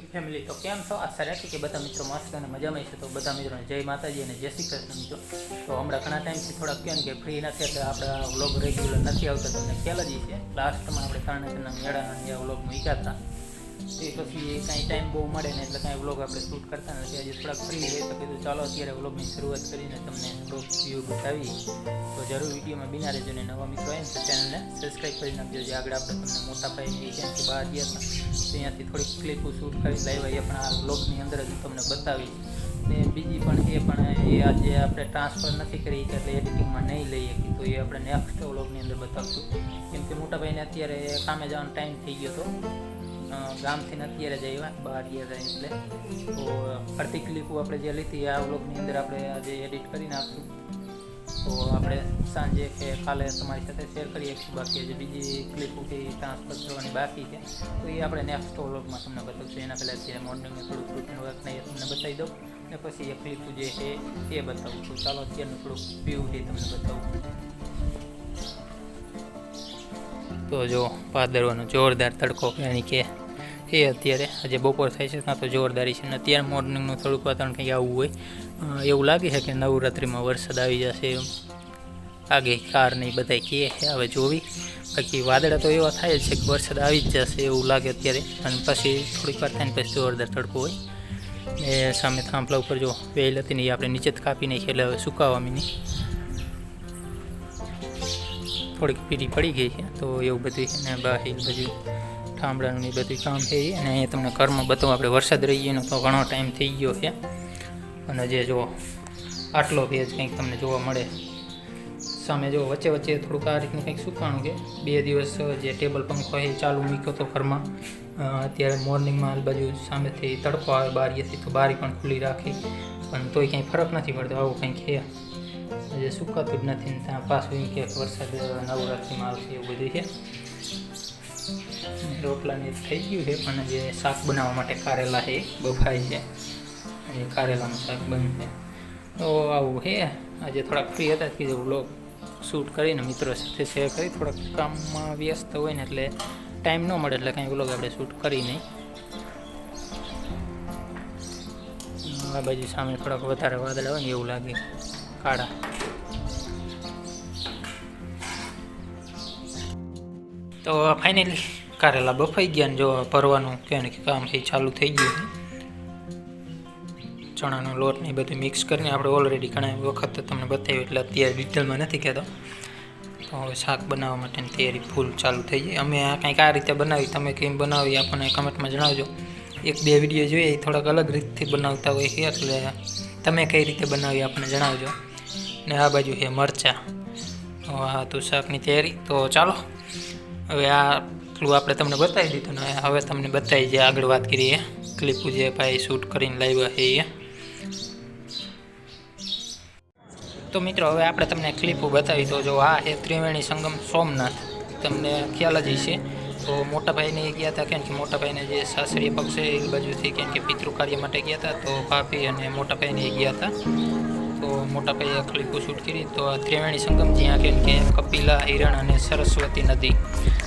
Family તો કેમ છો? આશા રાખી કે બધા મિત્રો મસ્ત અને મજામાં છે. તો બધા મિત્રોને જય માતાજી અને જય શ્રી કૃષ્ણ મિત્રો. તો હમણાં ઘણા ટાઈમથી થોડાક કેમ કે ફ્રી નથી એટલે આપણા વ્લોગ રેગ્યુલર નથી આવતા, તમને ખ્યાલ જ છે. લાસ્ટમાં આપણે કર્ણાટકના મેળાના જે વ્લોગ મૂક્યા હતા એ પછી કાંઈ ટાઈમ બહુ મળે ને એટલે કાંઈ વ્લોગ આપણે શૂટ કરતા નથી. આજે થોડાક ફ્રી રહે તો કીધું ચાલો અત્યારે વ્લોગની શરૂઆત કરીને તમને થોડોક વ્યૂ બતાવી. તો જરૂર વિડીયોમાં બિના રહેજો ને નવા મિત્રો હોય ને તો ચેનલને સબસ્ક્રાઈબ કરી નાખજો. જે આગળ આપણે તમને મોટા પાયે ક્યાંથી બહાર ગયા હતા તો ત્યાંથી થોડીક ક્લિપો શૂટ કરી લાવ્યા એ પણ આ વ્લોગની અંદર જ તમને બતાવી. ને બીજી પણ એ આજે આપણે ટ્રાન્સફર નથી કરી એટલે એડિટિંગમાં નહીં લઈએ તો એ આપણે નેક્સ્ટ વ્લોગની અંદર બતાવશું. કેમ કે મોટા ભાઈને અત્યારે કામે જવાનો ટાઈમ થઈ ગયો હતો, ગામથી અત્યારે જ આવ્યા, બહાર ગયા હતા એટલે. તો અડધી ક્લિપો આપણે જે લીધી આ વ્લોગની અંદર આપણે આજે એડિટ કરી નાખશું. તો આપણે સાંજે કે કાલે તમારી સાથે શેર કરી શકીશું. બાકી જે બીજી ક્લિપો કે ટ્રાન્સફર કરવાની બાકી છે તો એ આપણે નેક્સ્ટ વ્લોગમાં તમને બતાવશું. એના પહેલાં અત્યારે મોર્નિંગનું થોડુંક રૂટીન વર્ક નહીં તમને બતાવી દઉં ને પછી એ ક્લિપો જે છે એ બતાવું. તો ચાલો અત્યારનું થોડુંક વ્યૂ છે તમને બતાવું. તો જો ભાદરવાનો જોરદાર તડકો યાની કે એ અત્યારે આજે બપોર થાય છે ત્યાં તો જોરદારી છે. ને અત્યારે મોર્નિંગનું થોડુંક વાતાવરણ કંઈ આવું હોય એવું લાગે છે કે નવરાત્રિમાં વરસાદ આવી જશે એમ આગે કાર નહીં બધા કહે છે. હવે જોવી, બાકી વાદળા તો એવા થાય જ છે કે વરસાદ આવી જ જશે એવું લાગે અત્યારે. અને પછી થોડીક વાર થાય ને પછી જોરદાર તડકો હોય. એ સામે થાંભલા ઉપર જો વેલ હતી ને એ આપણે નીચે જ કાપી નાખી એટલે હવે સુકાવાની નહીં, થોડીક પીડી પડી ગઈ છે. તો એવું બધું છે ને બાકી બધું ઠામડાનું એ બધું કામ છે. અને અહીંયા તમને ઘરમાં બતાવું આપણે વરસાદ રહી ગયો તો ઘણો ટાઈમ થઈ ગયો છે. અને જે જો આટલો ભેજ કંઈક તમને જોવા મળે સામે જો વચ્ચે વચ્ચે થોડુંક આ રીતનું કંઈક સુકાણું છે. 2 દિવસ જે ટેબલ પંખો એ ચાલુ મૂક્યો હતો ઘરમાં. અત્યારે મોર્નિંગમાં આ બાજુ સામેથી તડકો આવે બારીએથી તો બારી પણ ખુલ્લી રાખી પણ તોય કંઈ ફરક નથી પડતો. આવું કંઈક છે જે સુકાતું જ નથી ને ત્યાં પાછું એમ કે વરસાદ નવરાત્રિમાં આવશે એવું બધું છે. રોટલાની થઈ ગયું છે પણ જે શાક બનાવવા માટે કારેલા છે બફાય છે, એ કારેલાનું શાક બનશે. તો આવું છે. આજે થોડાક ફ્રી હતા કીધું વ્લોગ શૂટ કરીને મિત્રો સાથે શેર કરી. થોડાક કામમાં વ્યસ્ત હોય ને એટલે ટાઈમ ન મળે એટલે કાંઈ વ્લોગ આપણે શૂટ કરી નહીં. આ બાજુ સામે થોડાક વધારે વાદળા હોય ને એવું લાગે કાળા. તો ફાઇનલી કારેલા બફાઈ ગયા ને જો ભરવાનું કે કામ છે ચાલુ થઈ ગયું. ચણાનો લોટ ને બધું મિક્સ કરીને આપણે ઓલરેડી ઘણા વખત તમને બતાવ્યું એટલે અત્યારે ડિટેલમાં નથી કહેતો. તો હવે શાક બનાવવા માટેની તૈયારી ફૂલ ચાલુ થઈ જાય. અમે આ કંઈક આ રીતે બનાવી, તમે કેમ બનાવી આપણને કમેન્ટમાં જણાવજો. 1-2 વિડીયો જોઈએ થોડાક અલગ રીતથી બનાવતા હોય છે એટલે તમે કઈ રીતે બનાવી આપણને જણાવજો. ને આ બાજુ છે મરચાં. તો આ તો શાકની તૈયારી. તો ચાલો હવે આટલું આપણે તમને બતાવી દીધું ને હવે તમને બતાવી જે આગળ વાત કરીએ ક્લિપો જે ભાઈ શૂટ કરીને લાવ્યા છે એ. તો મિત્રો હવે આપણે તમને ક્લિપો બતાવી. તો જો આ છે ત્રિવેણી સંગમ સોમનાથ, તમને ખ્યાલ જ હશે. તો મોટાભાઈને ગયા હતા કેમ કે મોટાભાઈને જે સાસરીય પક્ષ છે એ બાજુથી કેમ કે પિતૃ કાર્ય માટે ગયા હતા તો ભાભી અને મોટાભાઈને ગયા હતા. તો મોટાભાઈએ ક્લિપો શૂટ કરી. તો ત્રિવેણી સંગમ જ્યાં કેમ કે કપિલા, હિરણ અને સરસ્વતી નદી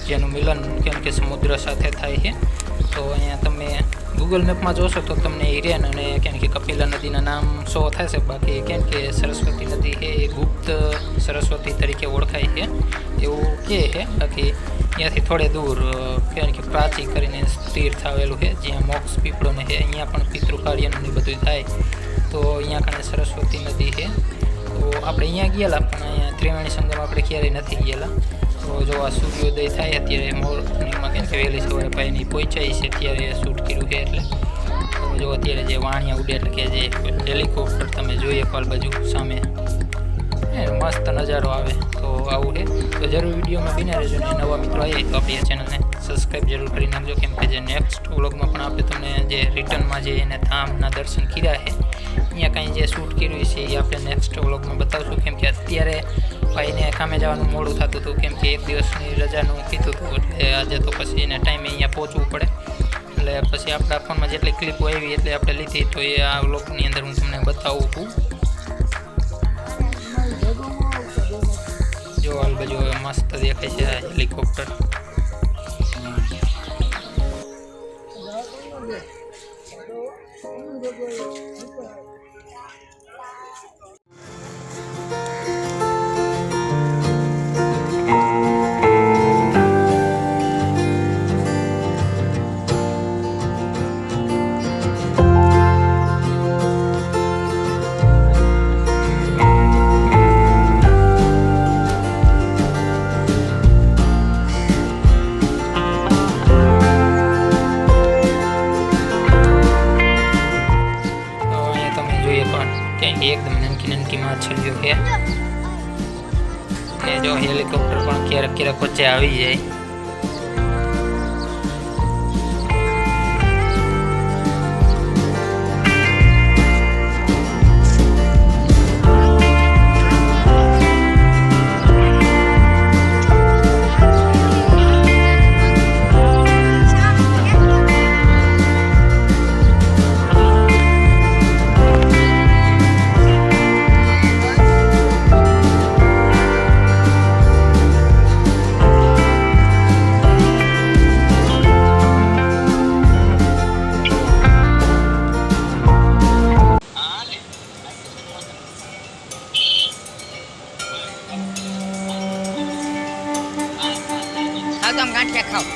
જેનું મિલન કેમ કે સમુદ્ર સાથે થાય છે. તો અહીંયા તમે ગૂગલ મેપમાં જોશો તો તમને હિરેન અને કેમ કે કપિલા નદીના નામ શો થશે. બાકી કેમ કે સરસ્વતી નદી છે એ ગુપ્ત સરસ્વતી તરીકે ઓળખાય છે એવું કહે છે. બાકી ત્યાંથી થોડે દૂર કેમ કે પ્રાચી કરીને તીર્થ આવેલું છે જ્યાં મોક્ષ પીપળોને છે. અહીંયા પણ પિતૃ કાર્યનું બધું થાય. તો અહીંયા કણે સરસ્વતી નદી છે. તો આપણે અહીંયા ગયેલા પણ અહીંયા ત્રિવેણી સંગમ આપણે ક્યારેય નથી ગયેલા. તો જો આ સૂર્યોદય થાય અત્યારે મોર્નિંગમાં કેમ કે વહેલી સવારે ભાઈની પહોંચાઈ છે ત્યારે શૂટ કર્યું છે એટલે. તો જો અત્યારે જે વાણિયા ઉડે એટલે કે જે હેલિકોપ્ટર તમે જોઈએ પાલ બાજુ સામે મસ્ત નજારો આવે. તો આવું છે. તો જરૂર વિડીયોમાં બિના રહેજો ને નવા મિત્રો આવે તો આપણી ચેનલને સબસ્ક્રાઈબ જરૂર કરી નાખજો. કેમ કે જે નેક્સ્ટ વ્લોગમાં પણ આપણે તમને જે રિટર્નમાં જે એને ધામના દર્શન કર્યા છે અહીંયા કાંઈ જે શૂટ કર્યું છે એ આપણે નેક્સ્ટ વ્લોગમાં બતાવશું. કેમ કે અત્યારે ભાઈને કામે જવાનું મોડું થતું હતું કેમ કે 1 દિવસની રજાનું કીધું હતું એટલે આજે તો પછી એને ટાઈમે અહીંયા પહોંચવું પડે એટલે પછી આપણા ફોનમાં જેટલી ક્લિપો આવી એટલે આપણે લીધી. તો એ આ વ્લોગની અંદર હું તમને બતાવું છું. મસ્ત દેખાય છે આ હેલિકોપ્ટર. એકદમ નનકી માછલીઓ છે. એ જો હેલિકોપ્ટર પણ ક્યારેક ક્યારેક વચ્ચે આવી જાય. ગાંઠિયા ખાઓ.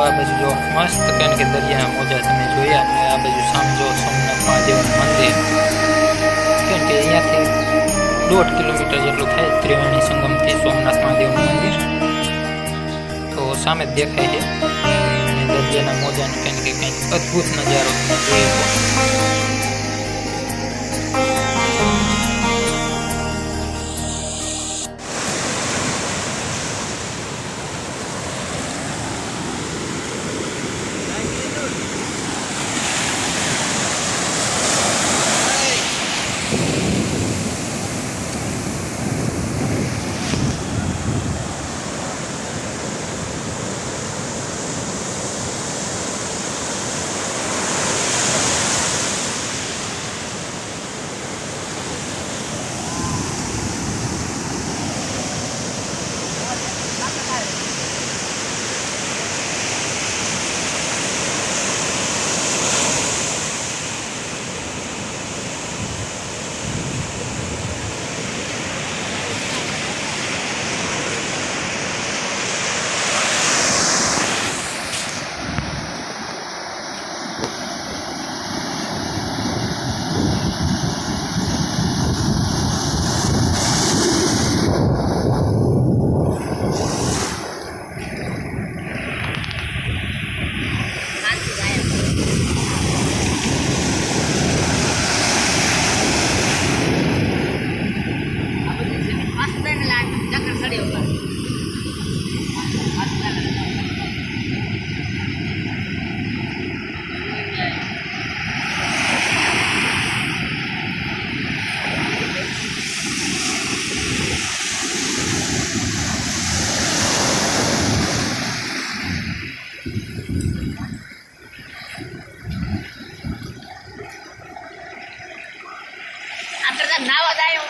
આ બાજુ જો મસ્ત કારણ કે દરિયાના મોજા તમે જોયા. અને આ બાજુ સામે જો સોમનાથ મહાદેવનું મંદિર. કેમ કે અહીંયાથી 1.5 કિલોમીટર જેટલું થાય ત્રિવેણી સંગમથી સોમનાથ મહાદેવનું મંદિર. તો સામે જ દેખાય છે. અને દરિયાના મોજાનો કારણ કે કંઈક અદ્ભુત નજારો તમે જોયો. કરતા નાવા જાય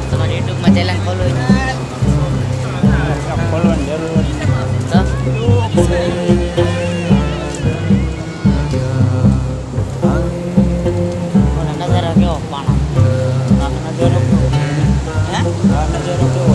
તમારે યુટ્યુબમાં ચેનલ ખોલવું ખોલવાની જરૂર તો નજારો કેવો પાણા નજારો હે આ નજારો કેવો